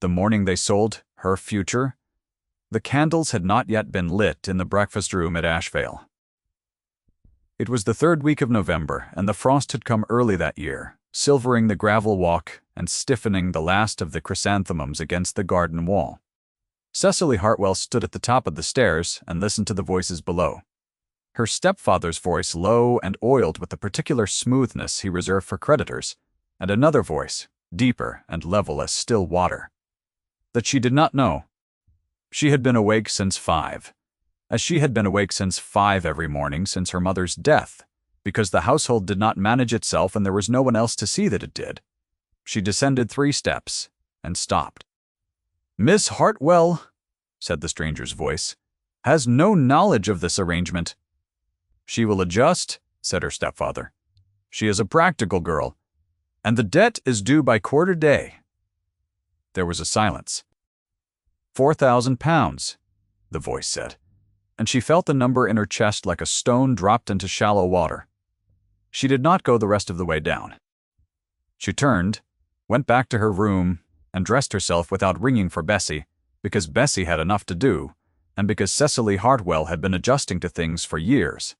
The morning they sold her future, the candles had not yet been lit in the breakfast room at Ashvale. It was the third week of November, and the frost had come early that year, silvering the gravel walk and stiffening the last of the chrysanthemums against the garden wall. Cecily Hartwell stood at the top of the stairs and listened to the voices below. Her stepfather's voice, low and oiled with the particular smoothness he reserved for creditors, and another voice, deeper and level as still water, that she did not know. She had been awake since 5, as she had been awake since 5 every morning since her mother's death, because the household did not manage itself and there was no one else to see that it did. She descended 3 steps and stopped. "Miss Hartwell," said the stranger's voice, "has no knowledge of this arrangement." "She will adjust," said her stepfather. "She is a practical girl, and the debt is due by quarter day." There was a silence. £4,000, the voice said, and she felt the number in her chest like a stone dropped into shallow water. She did not go the rest of the way down. She turned, went back to her room, and dressed herself without ringing for Bessie, because Bessie had enough to do, and because Cecily Hartwell had been adjusting to things for years.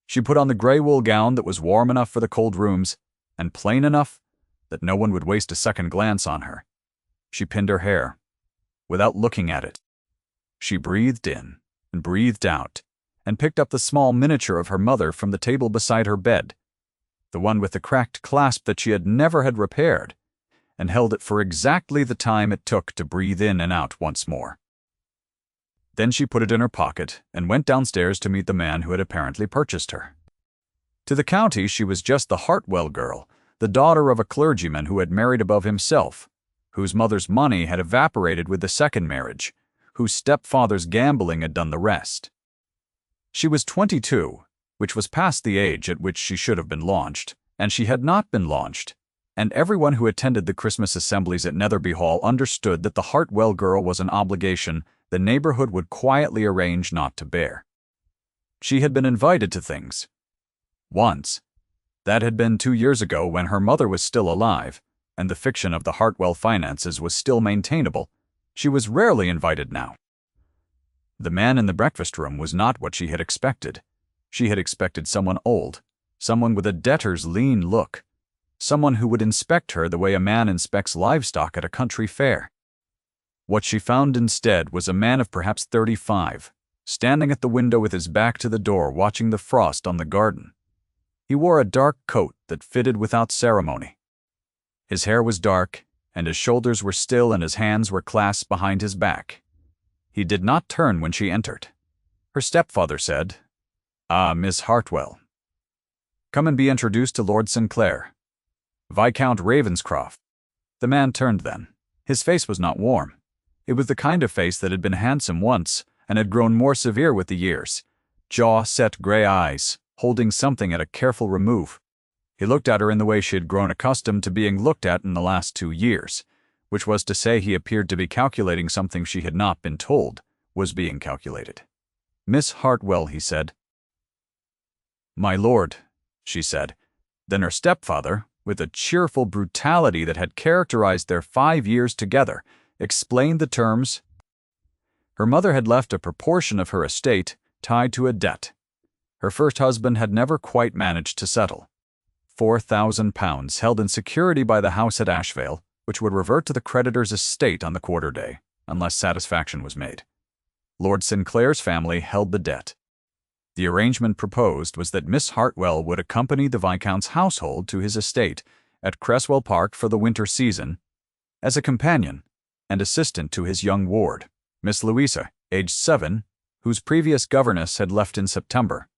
She put on the gray wool gown that was warm enough for the cold rooms, and plain enough that no one would waste a second glance on her. She pinned her hair, without looking at it. She breathed in and breathed out, and picked up the small miniature of her mother from the table beside her bed, the one with the cracked clasp that she had never had repaired, and held it for exactly the time it took to breathe in and out once more. Then she put it in her pocket and went downstairs to meet the man who had apparently purchased her. To the county she was just the Hartwell girl, the daughter of a clergyman who had married above himself, whose mother's money had evaporated with the second marriage, whose stepfather's gambling had done the rest. She was 22, which was past the age at which she should have been launched, and she had not been launched, and everyone who attended the Christmas assemblies at Netherby Hall understood that the Hartwell girl was an obligation the neighborhood would quietly arrange not to bear. She had been invited to things. Once. That had been 2 years ago when her mother was still alive, and the fiction of the Hartwell finances was still maintainable. She was rarely invited now. The man in the breakfast room was not what she had expected. She had expected someone old, someone with a debtor's lean look, someone who would inspect her the way a man inspects livestock at a country fair. What she found instead was a man of perhaps 35, standing at the window with his back to the door watching the frost on the garden. He wore a dark coat that fitted without ceremony. His hair was dark, and his shoulders were still and his hands were clasped behind his back. He did not turn when she entered. Her stepfather said, "Ah, Miss Hartwell. Come and be introduced to Lord Sinclair, Viscount Ravenscroft." The man turned then. His face was not warm. It was the kind of face that had been handsome once and had grown more severe with the years. Jaw-set gray eyes, holding something at a careful remove. He looked at her in the way she had grown accustomed to being looked at in the last 2 years, which was to say he appeared to be calculating something she had not been told was being calculated. "Miss Hartwell," he said. "My lord," she said. Then her stepfather, with a cheerful brutality that had characterized their 5 years together, explained the terms. Her mother had left a proportion of her estate tied to a debt. Her first husband had never quite managed to settle. £4,000 held in security by the house at Ashvale, which would revert to the creditor's estate on the quarter day, unless satisfaction was made. Lord Sinclair's family held the debt. The arrangement proposed was that Miss Hartwell would accompany the Viscount's household to his estate at Cresswell Park for the winter season, as a companion and assistant to his young ward, Miss Louisa, aged 7, whose previous governess had left in September.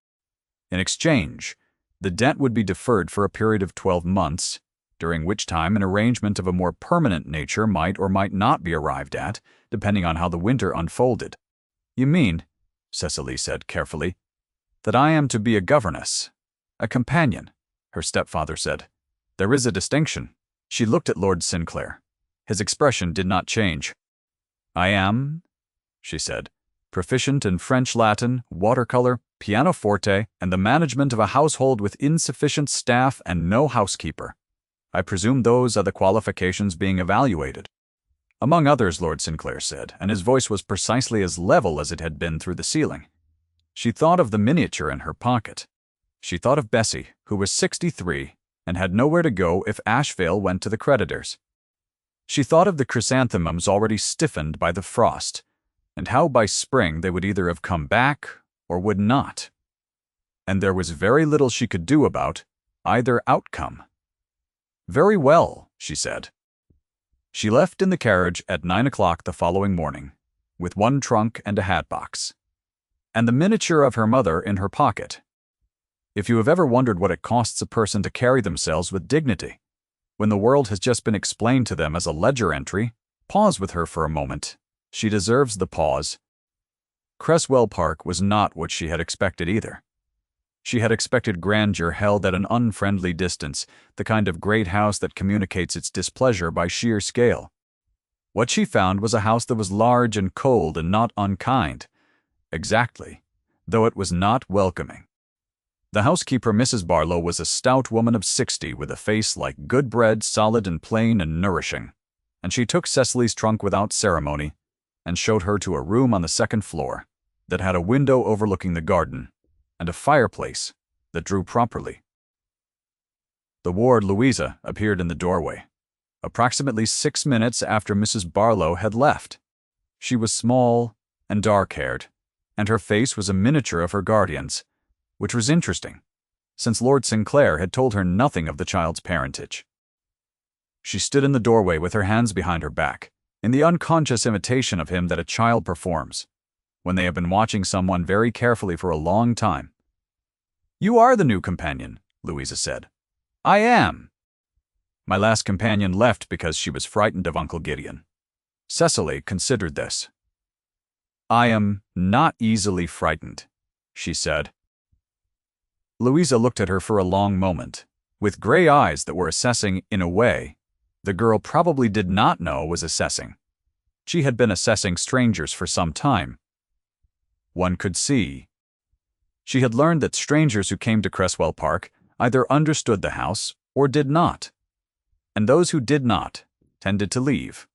In exchange, the debt would be deferred for a period of 12 months, during which time an arrangement of a more permanent nature might or might not be arrived at, depending on how the winter unfolded. "You mean," Cecily said carefully, "that I am to be a governess, a companion," her stepfather said. "There is a distinction." She looked at Lord Sinclair. His expression did not change. "I am," she said, "proficient in French, Latin, watercolor, pianoforte, and the management of a household with insufficient staff and no housekeeper. I presume those are the qualifications being evaluated." Among others, Lord Sinclair said, and his voice was precisely as level as it had been through the ceiling. She thought of the miniature in her pocket. She thought of Bessie, who was 63 and had nowhere to go if Ashvale went to the creditors. She thought of the chrysanthemums already stiffened by the frost, and how by spring they would either have come back or would not. And there was very little she could do about either outcome. "Very well," she said. She left in the carriage at 9 o'clock the following morning, with one trunk and a hat box, and the miniature of her mother in her pocket. If you have ever wondered what it costs a person to carry themselves with dignity, when the world has just been explained to them as a ledger entry, pause with her for a moment. She deserves the pause. Cresswell Park was not what she had expected either. She had expected grandeur held at an unfriendly distance, the kind of great house that communicates its displeasure by sheer scale. What she found was a house that was large and cold and not unkind. Exactly, though it was not welcoming. The housekeeper, Mrs. Barlow, was a stout woman of 60 with a face like good bread, solid and plain and nourishing, and she took Cecily's trunk without ceremony and showed her to a room on the second floor that had a window overlooking the garden and a fireplace that drew properly. The ward, Louisa, appeared in the doorway, approximately 6 minutes after Mrs. Barlow had left. She was small and dark-haired, and her face was a miniature of her guardian's, which was interesting, since Lord Sinclair had told her nothing of the child's parentage. She stood in the doorway with her hands behind her back, in the unconscious imitation of him that a child performs when they have been watching someone very carefully for a long time. "You are the new companion," Louisa said. "I am." "My last companion left because she was frightened of Uncle Gideon." Cecily considered this. "I am not easily frightened," she said. Louisa looked at her for a long moment, with gray eyes that were assessing in a way the girl probably did not know was assessing. She had been assessing strangers for some time. One could see. She had learned that strangers who came to Cresswell Park either understood the house or did not, and those who did not tended to leave.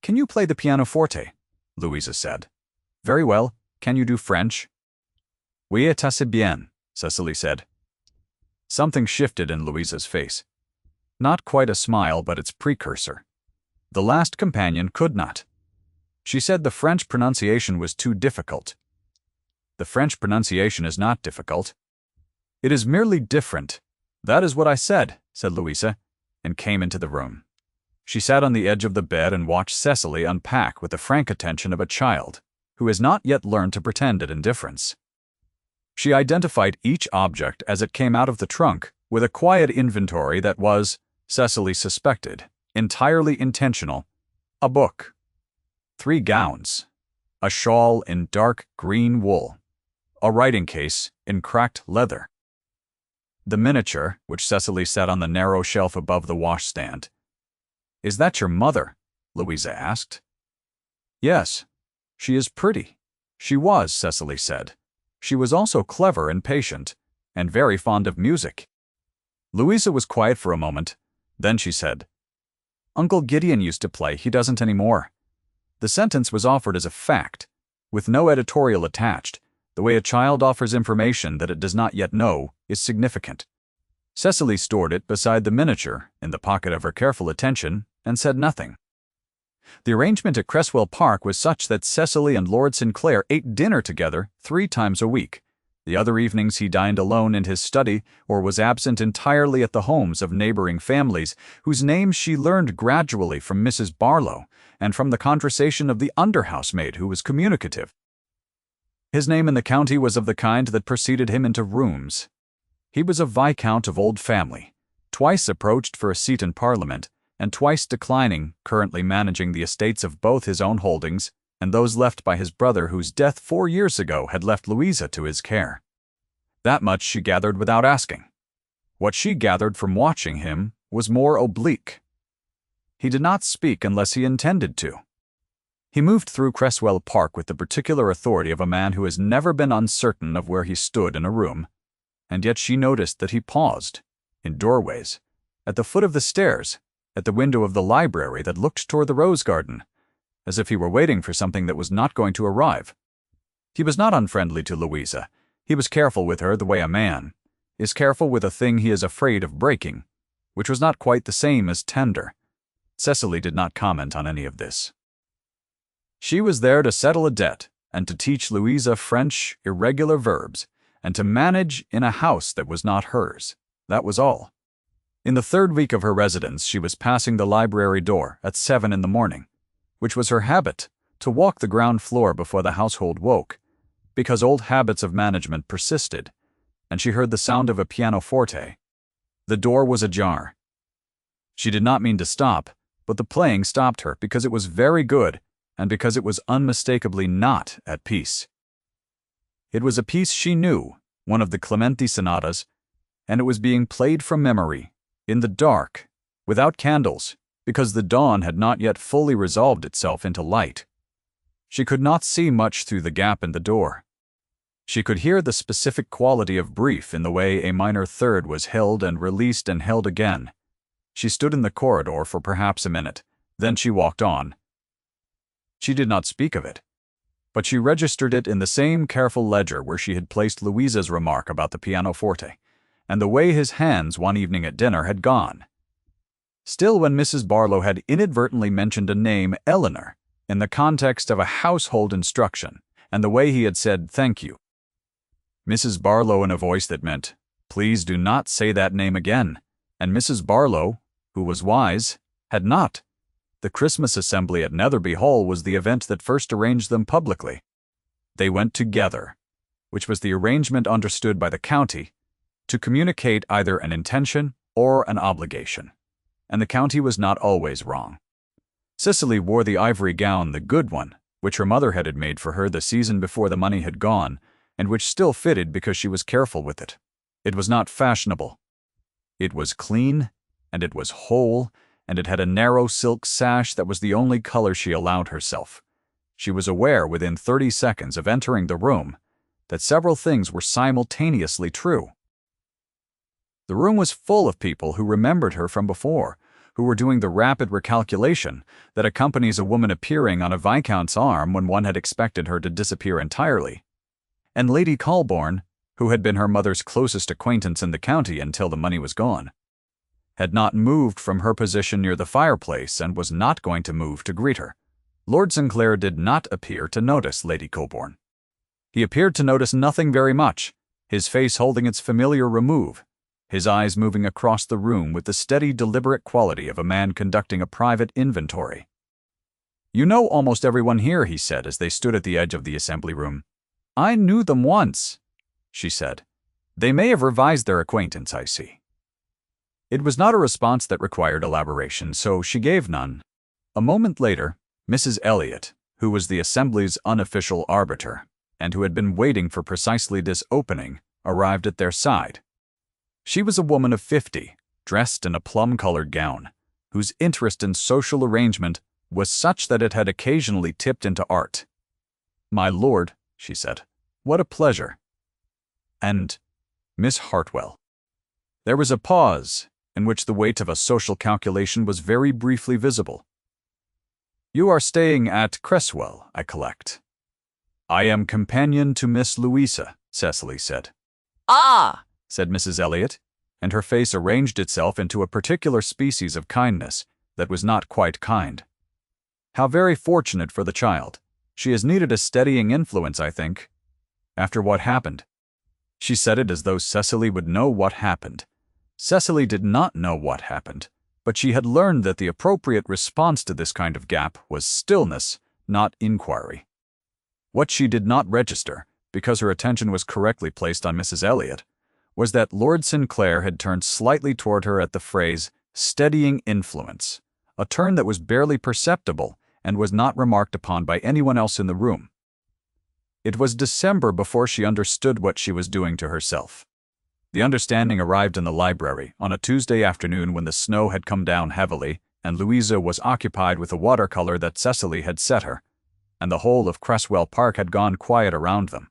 "Can you play the pianoforte?" Louisa said. "Very well. Can you do French?" "Oui, et assez bien," Cecily said. Something shifted in Louisa's face. Not quite a smile, but its precursor. The last companion could not. She said the French pronunciation was too difficult. "The French pronunciation is not difficult. It is merely different. That is what I said," said Louisa, and came into the room. She sat on the edge of the bed and watched Cecily unpack with the frank attention of a child who has not yet learned to pretend at indifference. She identified each object as it came out of the trunk with a quiet inventory that was, Cecily suspected, entirely intentional. A book, 3 gowns, a shawl in dark green wool, a writing case in cracked leather. The miniature, which Cecily set on the narrow shelf above the washstand. "Is that your mother?" Louisa asked. "Yes. She is pretty." She was, Cecily said. She was also clever and patient, and very fond of music. Louisa was quiet for a moment. Then she said, "Uncle Gideon used to play. He doesn't anymore." The sentence was offered as a fact, with no editorial attached. The way a child offers information that it does not yet know is significant. Cecily stored it beside the miniature in the pocket of her careful attention and said nothing. The arrangement at Cresswell Park was such that Cecily and Lord Sinclair ate dinner together 3 times a week. The other evenings he dined alone in his study or was absent entirely at the homes of neighboring families, whose names she learned gradually from Mrs. Barlow and from the conversation of the under-housemaid who was communicative. His name in the county was of the kind that preceded him into rooms. He was a viscount of old family, twice approached for a seat in Parliament, and twice declining, currently managing the estates of both his own holdings and those left by his brother, whose death 4 years ago had left Louisa to his care. That much she gathered without asking. What she gathered from watching him was more oblique. He did not speak unless he intended to. He moved through Cresswell Park with the particular authority of a man who has never been uncertain of where he stood in a room, and yet she noticed that he paused, in doorways, at the foot of the stairs, at the window of the library that looked toward the rose garden, as if he were waiting for something that was not going to arrive. He was not unfriendly to Louisa. He was careful with her the way a man is careful with a thing he is afraid of breaking, which was not quite the same as tender. Cecily did not comment on any of this. She was there to settle a debt, and to teach Louisa French irregular verbs, and to manage in a house that was not hers. That was all. In the 3rd week of her residence, she was passing the library door at 7 in the morning, which was her habit, to walk the ground floor before the household woke, because old habits of management persisted, and she heard the sound of a pianoforte. The door was ajar. She did not mean to stop, but the playing stopped her because it was very good and because it was unmistakably not at peace. It was a piece she knew, one of the Clementi sonatas, and it was being played from memory, in the dark, without candles, because the dawn had not yet fully resolved itself into light. She could not see much through the gap in the door. She could hear the specific quality of brief in the way a minor third was held and released and held again. She stood in the corridor for perhaps a minute, then she walked on. She did not speak of it, but she registered it in the same careful ledger where she had placed Louisa's remark about the pianoforte, and the way his hands one evening at dinner had gone. Still, when Mrs. Barlow had inadvertently mentioned a name, Eleanor, in the context of a household instruction, and the way he had said thank you, Mrs. Barlow in a voice that meant, please do not say that name again, and Mrs. Barlow, who was wise, had not. The Christmas assembly at Netherby Hall was the event that first arranged them publicly. They went together, which was the arrangement understood by the county, to communicate either an intention or an obligation, and the county was not always wrong. Cecily wore the ivory gown, the good one, which her mother had made for her the season before the money had gone, and which still fitted because she was careful with it. It was not fashionable. It was clean, and it was whole, and it had a narrow silk sash that was the only color she allowed herself. She was aware within 30 seconds of entering the room that several things were simultaneously true. The room was full of people who remembered her from before, who were doing the rapid recalculation that accompanies a woman appearing on a viscount's arm when one had expected her to disappear entirely. And Lady Colborne, who had been her mother's closest acquaintance in the county until the money was gone, had not moved from her position near the fireplace and was not going to move to greet her. Lord Sinclair did not appear to notice Lady Colborne. He appeared to notice nothing very much, his face holding its familiar remove, his eyes moving across the room with the steady, deliberate quality of a man conducting a private inventory. You know almost everyone here, he said as they stood at the edge of the assembly room. I knew them once, she said. They may have revised their acquaintance, I see. It was not a response that required elaboration, so she gave none. A moment later, Mrs. Elliot, who was the assembly's unofficial arbiter, and who had been waiting for precisely this opening, arrived at their side. She was a woman of 50, dressed in a plum-colored gown, whose interest in social arrangement was such that it had occasionally tipped into art. My lord, she said, what a pleasure. And Miss Hartwell. There was a pause, in which the weight of a social calculation was very briefly visible. You are staying at Cresswell, I collect. I am companion to Miss Louisa, Cecily said. Ah, said Mrs. Elliot, and her face arranged itself into a particular species of kindness that was not quite kind. How very fortunate for the child. She has needed a steadying influence, I think. After what happened. She said it as though Cecily would know what happened. Cecily did not know what happened, but she had learned that the appropriate response to this kind of gap was stillness, not inquiry. What she did not register, because her attention was correctly placed on Mrs. Elliot, was that Lord Sinclair had turned slightly toward her at the phrase, steadying influence, a turn that was barely perceptible and was not remarked upon by anyone else in the room. It was December before she understood what she was doing to herself. The understanding arrived in the library on a Tuesday afternoon when the snow had come down heavily and Louisa was occupied with a watercolor that Cecily had set her, and the whole of Cresswell Park had gone quiet around them.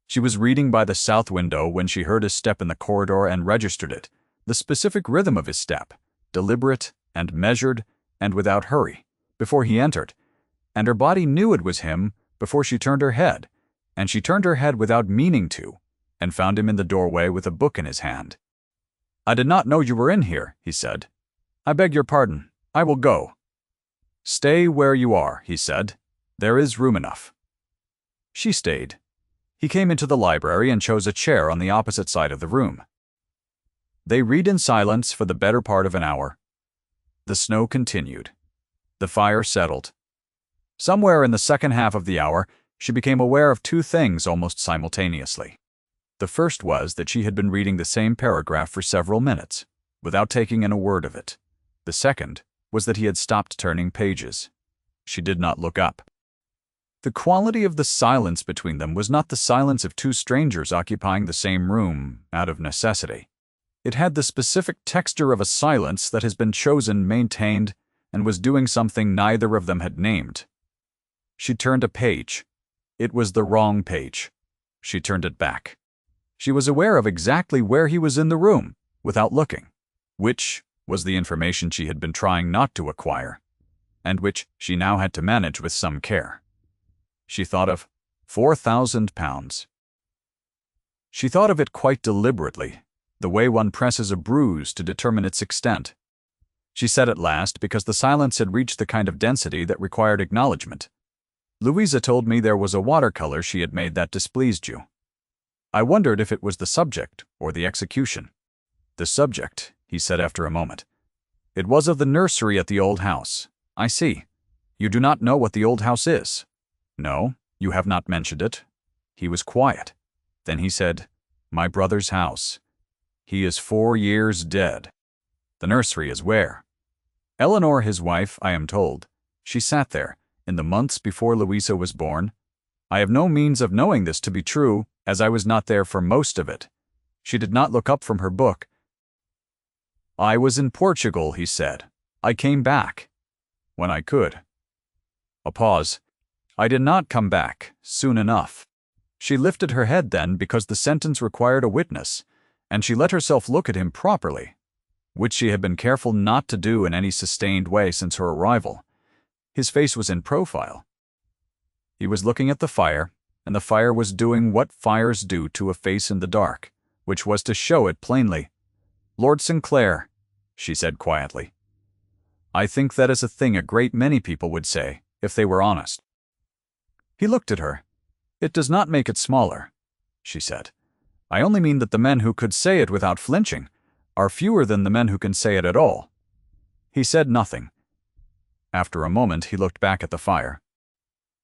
She was reading by the south window when she heard his step in the corridor and registered it, the specific rhythm of his step, deliberate and measured, and without hurry, before he entered, and her body knew it was him before she turned her head, and she turned her head without meaning to, and found him in the doorway with a book in his hand. "I did not know you were in here," he said. "I beg your pardon. I will go." "Stay where you are," he said. "There is room enough." She stayed. He came into the library and chose a chair on the opposite side of the room. They read in silence for the better part of an hour. The snow continued. The fire settled. Somewhere in the second half of the hour, she became aware of two things almost simultaneously. The first was that she had been reading the same paragraph for several minutes, without taking in a word of it. The second was that he had stopped turning pages. She did not look up. The quality of the silence between them was not the silence of two strangers occupying the same room out of necessity. It had the specific texture of a silence that has been chosen, maintained, and was doing something neither of them had named. She turned a page. It was the wrong page. She turned it back. She was aware of exactly where he was in the room, without looking, which was the information she had been trying not to acquire, and which she now had to manage with some care. She thought of £4,000. She thought of it quite deliberately, the way one presses a bruise to determine its extent. She said at last because the silence had reached the kind of density that required acknowledgement. "Louisa told me there was a watercolor she had made that displeased you. I wondered if it was the subject or the execution." "The subject," he said after a moment. "It was of the nursery at the old house. I see. You do not know what the old house is?" "No, you have not mentioned it." He was quiet. Then he said, "My brother's house. He is 4 years dead." "The nursery is where?" "Eleanor, his wife, I am told. She sat there, in the months before Louisa was born. I have no means of knowing this to be true, as I was not there for most of it. She did not look up from her book. "I was in Portugal," he said. "I came back. When I could." A pause. "I did not come back soon enough." She lifted her head then because the sentence required a witness, and she let herself look at him properly, which she had been careful not to do in any sustained way since her arrival. His face was in profile. He was looking at the fire, and the fire was doing what fires do to a face in the dark, which was to show it plainly. "Lord Sinclair," she said quietly. "I think that is a thing a great many people would say, if they were honest." He looked at her. "It does not make it smaller," she said. "I only mean that the men who could say it without flinching are fewer than the men who can say it at all." He said nothing. After a moment, he looked back at the fire.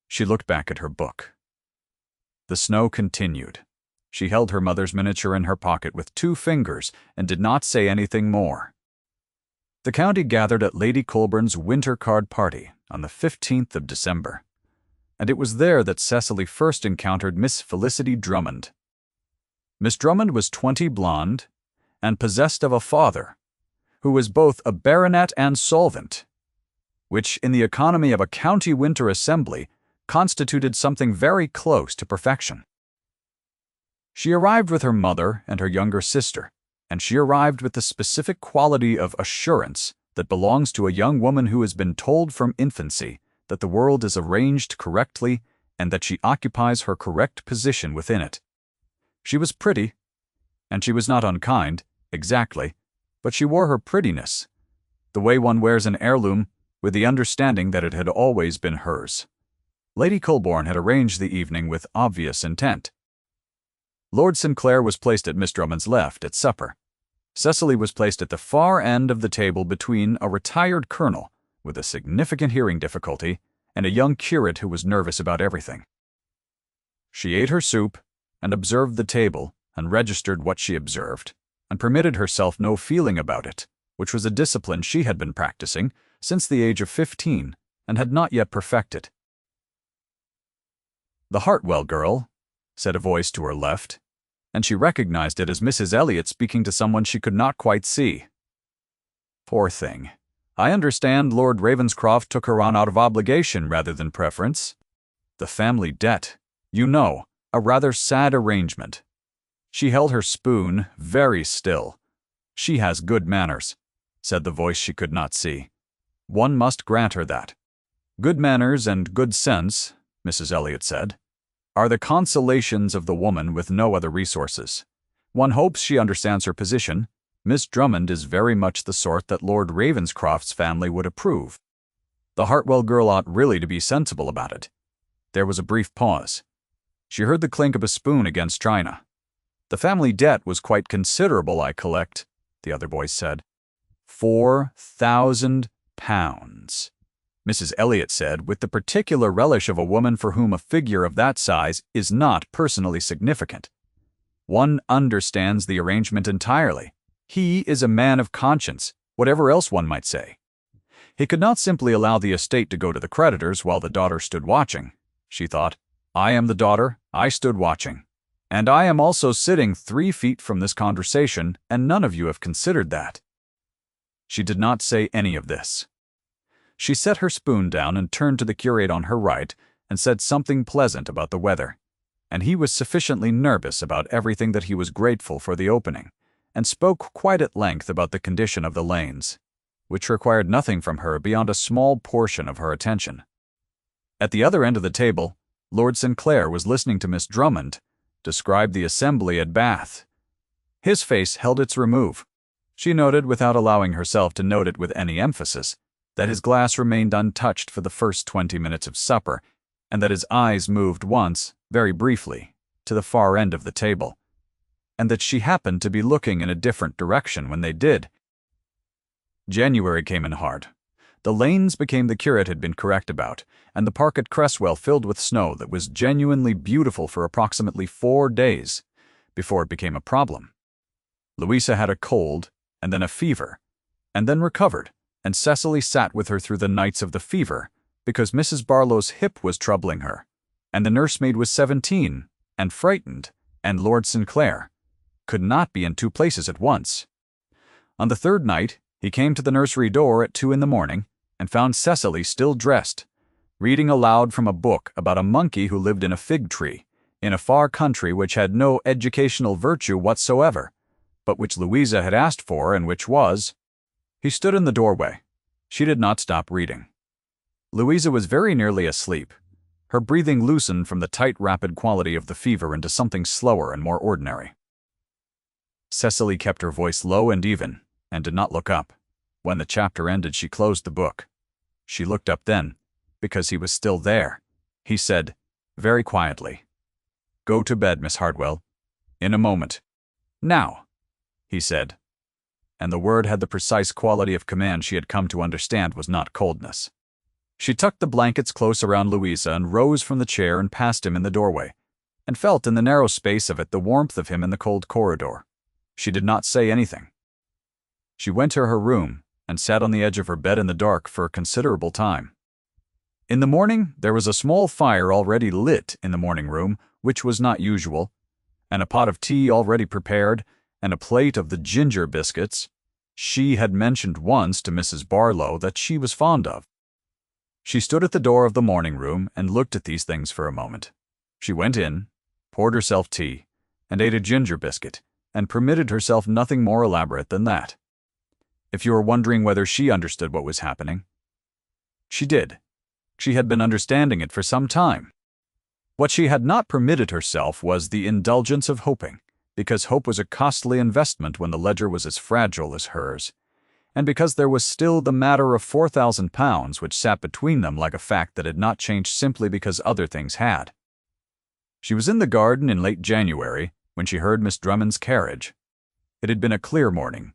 She looked back at her book. The snow continued. She held her mother's miniature in her pocket with 2 fingers and did not say anything more. The county gathered at Lady Colburn's winter card party on the 15th of December, and it was there that Cecily first encountered Miss Felicity Drummond. Miss Drummond was 20, blonde, and possessed of a father, who was both a baronet and solvent, which in the economy of a county winter assembly constituted something very close to perfection. She arrived with her mother and her younger sister, and she arrived with the specific quality of assurance that belongs to a young woman who has been told from infancy that the world is arranged correctly and that she occupies her correct position within it. She was pretty, and she was not unkind, exactly, but she wore her prettiness, the way one wears an heirloom, with the understanding that it had always been hers. Lady Colborne had arranged the evening with obvious intent. Lord Sinclair was placed at Miss Drummond's left at supper. Cecily was placed at the far end of the table between a retired colonel with a significant hearing difficulty and a young curate who was nervous about everything. She ate her soup and observed the table and registered what she observed, and permitted herself no feeling about it, which was a discipline she had been practicing since the age of 15 and had not yet perfected. "The Hartwell girl," said a voice to her left, and she recognized it as Mrs. Elliot speaking to someone she could not quite see. "Poor thing. I understand Lord Ravenscroft took her on out of obligation rather than preference. The family debt, you know, a rather sad arrangement." She held her spoon very still. "She has good manners," said the voice she could not see. One must grant her that. Good manners and good sense, Mrs. Elliot said, are the consolations of the woman with no other resources. One hopes she understands her position. Miss Drummond is very much the sort that Lord Ravenscroft's family would approve. The Hartwell girl ought really to be sensible about it. There was a brief pause. She heard the clink of a spoon against china. The family debt was quite considerable, I collect, the other voice said. £4,000, Mrs. Elliot said, with the particular relish of a woman for whom a figure of that size is not personally significant. One understands the arrangement entirely. He is a man of conscience, whatever else one might say. He could not simply allow the estate to go to the creditors while the daughter stood watching. She thought, I am the daughter, I stood watching. And I am also sitting 3 feet from this conversation, and none of you have considered that. She did not say any of this. She set her spoon down and turned to the curate on her right and said something pleasant about the weather, and he was sufficiently nervous about everything that he was grateful for the opening, and spoke quite at length about the condition of the lanes, which required nothing from her beyond a small portion of her attention. At the other end of the table, Lord Sinclair was listening to Miss Drummond describe the assembly at Bath. His face held its remove. She noted, without allowing herself to note it with any emphasis, that his glass remained untouched for the first 20 minutes of supper, and that his eyes moved once, very briefly, to the far end of the table, and that she happened to be looking in a different direction when they did. January came in hard. The lanes became the curate had been correct about, and the park at Cresswell filled with snow that was genuinely beautiful for approximately 4 days, before it became a problem. Louisa had a cold, and then a fever, and then recovered, and Cecily sat with her through the nights of the fever, because Mrs. Barlow's hip was troubling her, and the nursemaid was 17, and frightened, and Lord Sinclair could not be in 2 places at once. On the 3rd night, he came to the nursery door at 2 a.m, and found Cecily still dressed, reading aloud from a book about a monkey who lived in a fig tree, in a far country which had no educational virtue whatsoever, but which Louisa had asked for and which was. He stood in the doorway. She did not stop reading. Louisa was very nearly asleep. Her breathing loosened from the tight, rapid quality of the fever into something slower and more ordinary. Cecily kept her voice low and even, and did not look up. When the chapter ended, she closed the book. She looked up then, because he was still there. He said, very quietly, "Go to bed, Miss Hartwell. In a moment." "Now," he said, and the word had the precise quality of command she had come to understand was not coldness. She tucked the blankets close around Louisa and rose from the chair and passed him in the doorway, and felt in the narrow space of it the warmth of him in the cold corridor. She did not say anything. She went to her room and sat on the edge of her bed in the dark for a considerable time. In the morning, there was a small fire already lit in the morning room, which was not usual, and a pot of tea already prepared, and a plate of the ginger biscuits she had mentioned once to Mrs. Barlow that she was fond of. She stood at the door of the morning room and looked at these things for a moment. She went in, poured herself tea, and ate a ginger biscuit, and permitted herself nothing more elaborate than that. If you are wondering whether she understood what was happening, she did. She had been understanding it for some time. What she had not permitted herself was the indulgence of hoping, because hope was a costly investment when the ledger was as fragile as hers, and because there was still the matter of £4,000 which sat between them like a fact that had not changed simply because other things had. She was in the garden in late January when she heard Miss Drummond's carriage. It had been a clear morning,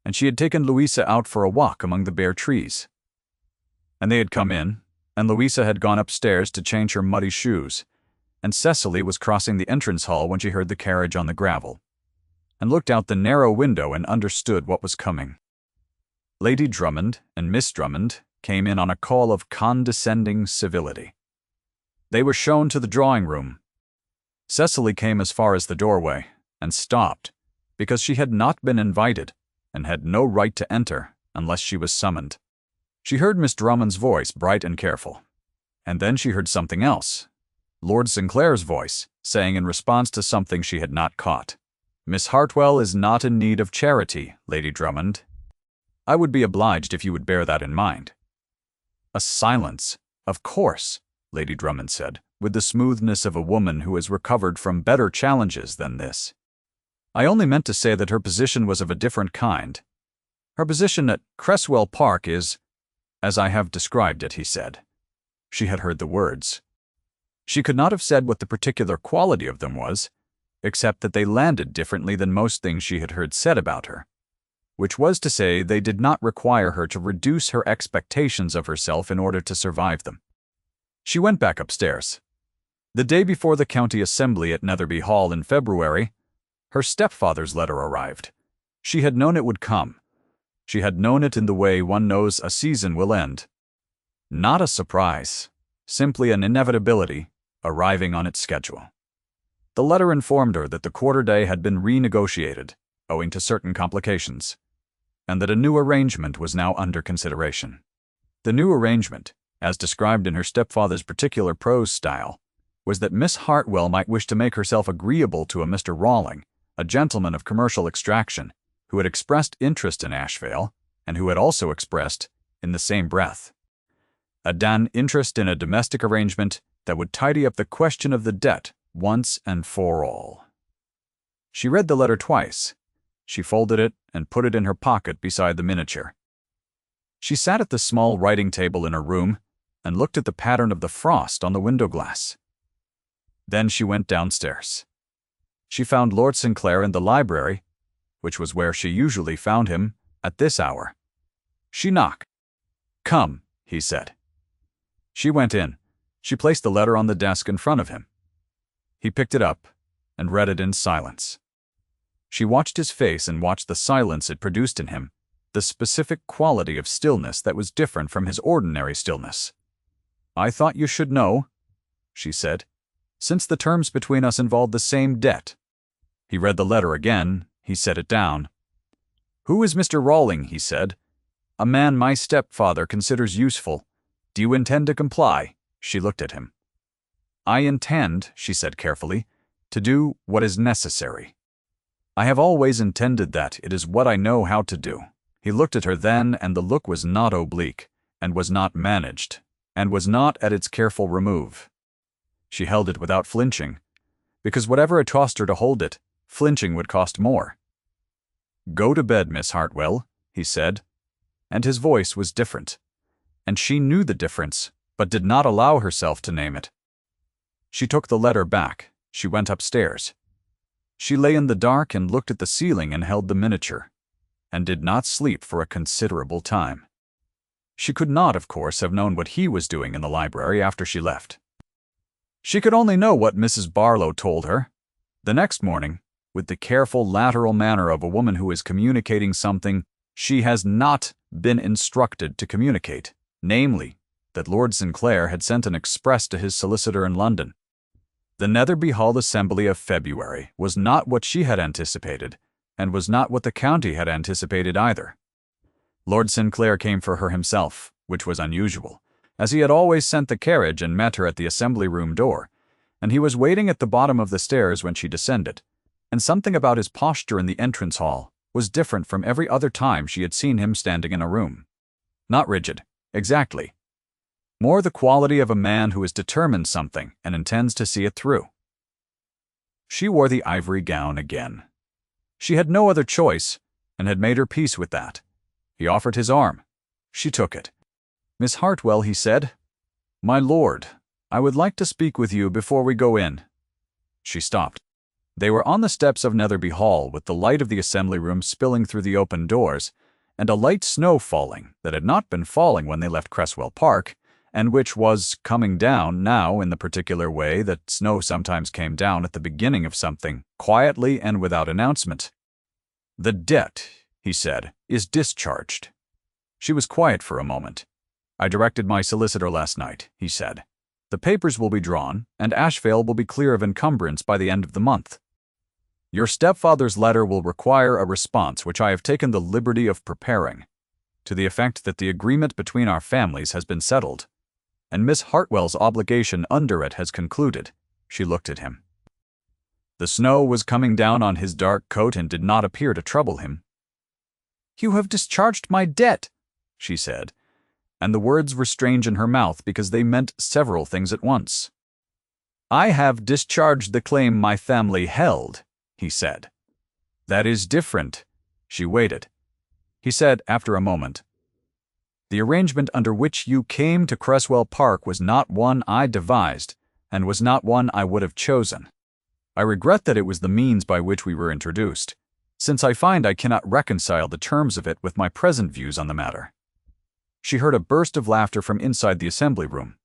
and she had taken Louisa out for a walk among the bare trees. And they had come in, and Louisa had gone upstairs to change her muddy shoes, and Cecily was crossing the entrance hall when she heard the carriage on the gravel, and looked out the narrow window and understood what was coming. Lady Drummond and Miss Drummond came in on a call of condescending civility. They were shown to the drawing-room. Cecily came as far as the doorway, and stopped, because she had not been invited, and had no right to enter unless she was summoned. She heard Miss Drummond's voice, bright and careful, and then she heard something else, Lord Sinclair's voice, saying in response to something she had not caught, "Miss Hartwell is not in need of charity, Lady Drummond." I would be obliged if you would bear that in mind." A silence. "Of course," Lady Drummond said, with the smoothness of a woman who has recovered from better challenges than this. "I only meant to say that her position was of a different kind. Her position at Cresswell Park is as I have described it," he said. She had heard the words. She could not have said what the particular quality of them was, except that they landed differently than most things she had heard said about her, which was to say they did not require her to reduce her expectations of herself in order to survive them. She went back upstairs. The day before the county assembly at Netherby Hall in February, her stepfather's letter arrived. She had known it would come. She had known it in the way one knows a season will end. Not a surprise, simply an inevitability, arriving on its schedule. The letter informed her that the quarter day had been renegotiated, owing to certain complications, and that a new arrangement was now under consideration. The new arrangement, as described in her stepfather's particular prose style, was that Miss Hartwell might wish to make herself agreeable to a Mr. Rawling, a gentleman of commercial extraction, who had expressed interest in Ashvale, and who had also expressed, in the same breath, an interest in a domestic arrangement that would tidy up the question of the debt once and for all. She read the letter twice. She folded it and put it in her pocket beside the miniature. She sat at the small writing table in her room and looked at the pattern of the frost on the window glass. Then she went downstairs. She found Lord Sinclair in the library, which was where she usually found him at this hour. She knocked. "Come," he said. She went in. She placed the letter on the desk in front of him. He picked it up and read it in silence. She watched his face and watched the silence it produced in him, the specific quality of stillness that was different from his ordinary stillness. "I thought you should know," she said, "since the terms between us involved the same debt." He read the letter again. He set it down. "Who is Mr. Rawling?" he said. "A man my stepfather considers useful. Do you intend to comply?" She looked at him. "I intend," she said carefully, "to do what is necessary. I have always intended that. It is what I know how to do." He looked at her then, and the look was not oblique, and was not managed, and was not at its careful remove. She held it without flinching, because whatever it cost her to hold it, flinching would cost more. "Go to bed, Miss Hartwell," he said, and his voice was different, and she knew the difference, but did not allow herself to name it. She took the letter back. She went upstairs. She lay in the dark and looked at the ceiling and held the miniature, and did not sleep for a considerable time. She could not, of course, have known what he was doing in the library after she left. She could only know what Mrs. Barlow told her. The next morning, with the careful lateral manner of a woman who is communicating something she has not been instructed to communicate, namely, that Lord Sinclair had sent an express to his solicitor in London. The Netherby Hall Assembly of February was not what she had anticipated, and was not what the county had anticipated either. Lord Sinclair came for her himself, which was unusual, as he had always sent the carriage and met her at the assembly room door, and he was waiting at the bottom of the stairs when she descended, and something about his posture in the entrance hall was different from every other time she had seen him standing in a room. Not rigid, exactly. More the quality of a man who has determined something and intends to see it through. She wore the ivory gown again. She had no other choice, and had made her peace with that. He offered his arm. She took it. "Miss Hartwell," he said. "My lord, I would like to speak with you before we go in." She stopped. They were on the steps of Netherby Hall, with the light of the assembly room spilling through the open doors, and a light snow falling that had not been falling when they left Cresswell Park, and which was coming down now in the particular way that snow sometimes came down at the beginning of something, quietly and without announcement. "The debt," he said, "is discharged." She was quiet for a moment. "I directed my solicitor last night," he said. "The papers will be drawn, and Ashvale will be clear of encumbrance by the end of the month. Your stepfather's letter will require a response which I have taken the liberty of preparing, to the effect that the agreement between our families has been settled, and Miss Hartwell's obligation under it has concluded." She looked at him. The snow was coming down on his dark coat and did not appear to trouble him. "You have discharged my debt," she said, and the words were strange in her mouth because they meant several things at once. "I have discharged the claim my family held," he said. "That is different." She waited. He said after a moment, "The arrangement under which you came to Cresswell Park was not one I devised, and was not one I would have chosen. I regret that it was the means by which we were introduced, since I find I cannot reconcile the terms of it with my present views on the matter." She heard a burst of laughter from inside the assembly room.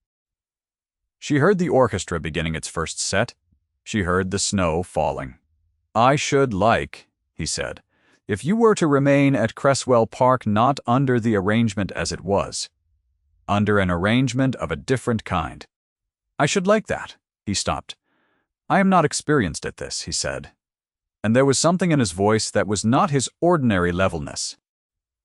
She heard the orchestra beginning its first set. She heard the snow falling. "I should like," he said, "if you were to remain at Cresswell Park not under the arrangement as it was, under an arrangement of a different kind. I should like that." He stopped. "I am not experienced at this," he said, and there was something in his voice that was not his ordinary levelness.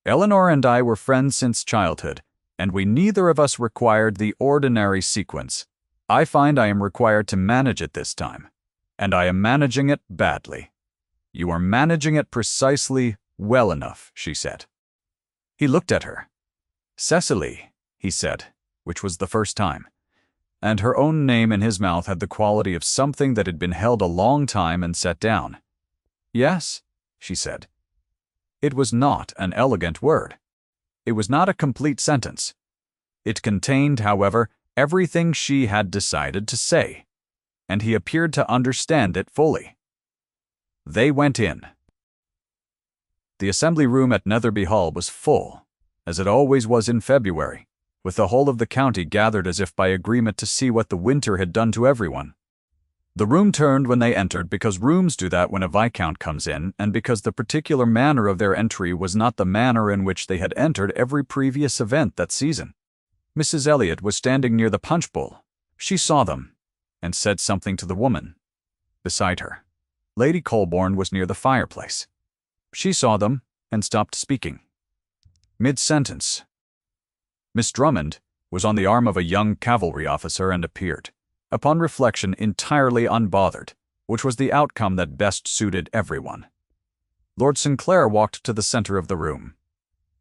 "Eleanor and I were friends since childhood, and we neither of us required the ordinary sequence. I find I am required to manage it this time, and I am managing it badly." "You are managing it precisely well enough," she said. He looked at her. "Cecily," he said, which was the first time, and her own name in his mouth had the quality of something that had been held a long time and set down. "Yes," she said. It was not an elegant word. It was not a complete sentence. It contained, however, everything she had decided to say, and he appeared to understand it fully. They went in. The assembly room at Netherby Hall was full, as it always was in February, with the whole of the county gathered as if by agreement to see what the winter had done to everyone. The room turned when they entered because rooms do that when a viscount comes in, and because the particular manner of their entry was not the manner in which they had entered every previous event that season. Mrs. Elliot was standing near the punch bowl. She saw them, and said something to the woman beside her. Lady Colborne was near the fireplace. She saw them, and stopped speaking. Mid-sentence, Miss Drummond was on the arm of a young cavalry officer and appeared, upon reflection, entirely unbothered, which was the outcome that best suited everyone. Lord Sinclair walked to the center of the room.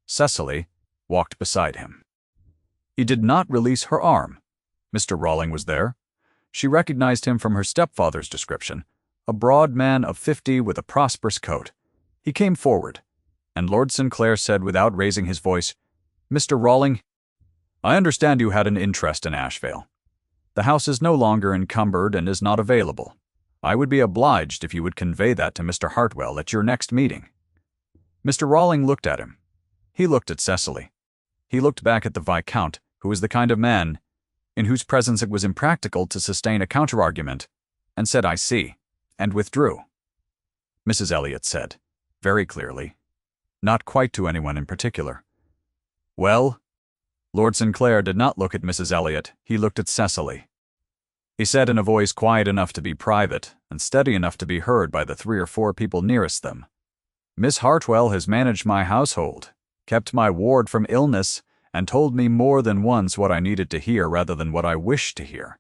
Cecily walked beside him. He did not release her arm. Mr. Rawling was there. She recognized him from her stepfather's description, a broad man of 50 with a prosperous coat. He came forward, and Lord Sinclair said without raising his voice, "Mr. Rawling, I understand you had an interest in Ashvale. The house is no longer encumbered and is not available. I would be obliged if you would convey that to Mr. Hartwell at your next meeting." Mr. Rawling looked at him. He looked at Cecily. He looked back at the Viscount, who was the kind of man in whose presence it was impractical to sustain a counter-argument, and said, "I see," and withdrew. Mrs. Elliot said, very clearly, not quite to anyone in particular, "Well?" Lord Sinclair did not look at Mrs. Elliot, he looked at Cecily. He said in a voice quiet enough to be private, and steady enough to be heard by the 3 or 4 people nearest them, "Miss Hartwell has managed my household, kept my ward from illness, and told me more than once what I needed to hear rather than what I wished to hear.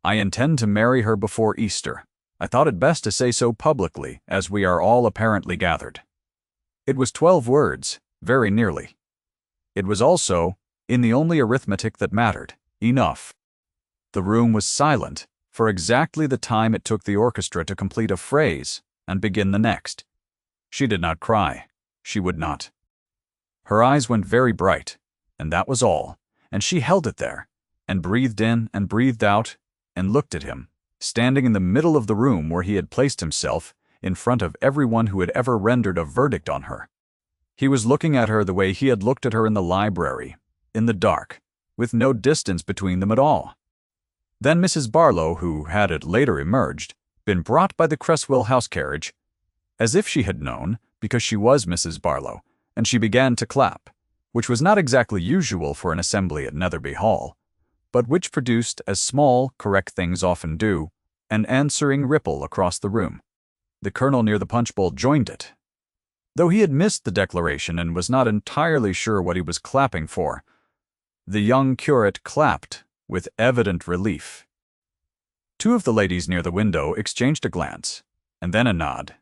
I intend to marry her before Easter. I thought it best to say so publicly, as we are all apparently gathered." It was 12 words, very nearly. It was also, in the only arithmetic that mattered, enough. The room was silent for exactly the time it took the orchestra to complete a phrase and begin the next. She did not cry. She would not. Her eyes went very bright, and that was all, and she held it there, and breathed in and breathed out, and looked at him, standing in the middle of the room where he had placed himself, in front of everyone who had ever rendered a verdict on her. He was looking at her the way he had looked at her in the library, in the dark, with no distance between them at all. Then Mrs. Barlow, who had it later emerged, been brought by the Cresswell house carriage, as if she had known, because she was Mrs. Barlow, and she began to clap, which was not exactly usual for an assembly at Netherby Hall, but which produced, as small, correct things often do, an answering ripple across the room. The colonel near the punch bowl joined it. Though he had missed the declaration and was not entirely sure what he was clapping for, the young curate clapped with evident relief. 2 of the ladies near the window exchanged a glance, and then a nod,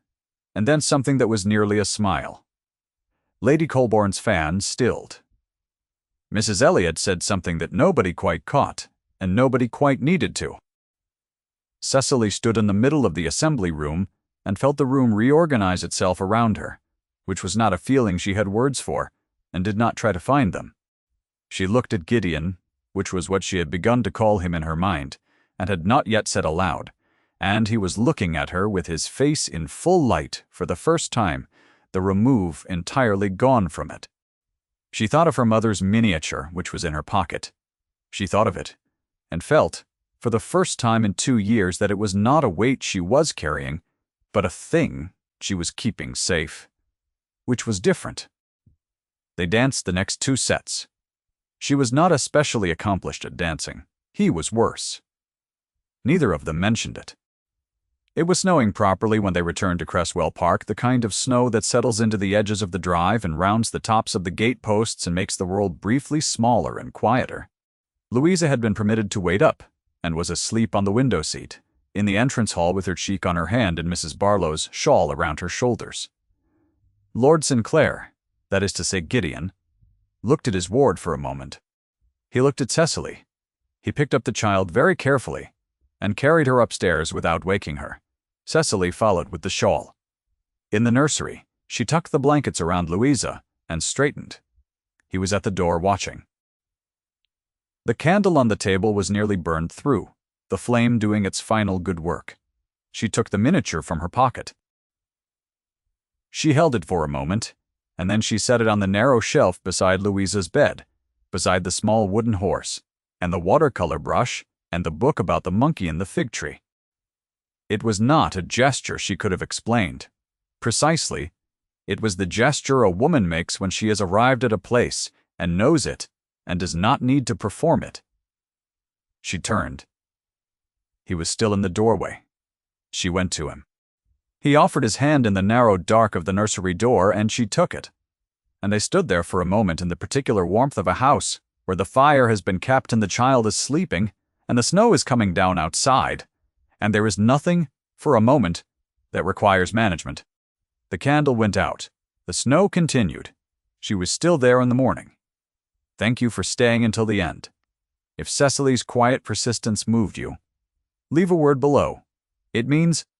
and then something that was nearly a smile. Lady Colborne's fan stilled. Mrs. Elliot said something that nobody quite caught, and nobody quite needed to. Cecily stood in the middle of the assembly room and felt the room reorganize itself around her, which was not a feeling she had words for, and did not try to find them. She looked at Gideon, which was what she had begun to call him in her mind, and had not yet said aloud, and he was looking at her with his face in full light for the first time, the remove entirely gone from it. She thought of her mother's miniature, which was in her pocket. She thought of it, and felt, for the first time in 2 years, that it was not a weight she was carrying, but a thing she was keeping safe, which was different. They danced the next 2 sets. She was not especially accomplished at dancing. He was worse. Neither of them mentioned it. It was snowing properly when they returned to Cresswell Park, the kind of snow that settles into the edges of the drive and rounds the tops of the gate posts and makes the world briefly smaller and quieter. Louisa had been permitted to wait up, and was asleep on the window seat, in the entrance hall with her cheek on her hand and Mrs. Barlow's shawl around her shoulders. Lord Sinclair, that is to say Gideon, looked at his ward for a moment. He looked at Cecily. He picked up the child very carefully and carried her upstairs without waking her. Cecily followed with the shawl. In the nursery, she tucked the blankets around Louisa and straightened. He was at the door watching. The candle on the table was nearly burned through, the flame doing its final good work. She took the miniature from her pocket. She held it for a moment, and then she set it on the narrow shelf beside Louisa's bed, beside the small wooden horse, and the watercolor brush, and the book about the monkey in the fig tree. It was not a gesture she could have explained. Precisely, it was the gesture a woman makes when she has arrived at a place and knows it and does not need to perform it. She turned. He was still in the doorway. She went to him. He offered his hand in the narrow dark of the nursery door, and she took it. And they stood there for a moment in the particular warmth of a house where the fire has been kept and the child is sleeping, and the snow is coming down outside, and there is nothing, for a moment, that requires management. The candle went out. The snow continued. She was still there in the morning. Thank you for staying until the end. If Cecily's quiet persistence moved you, leave a word below. It means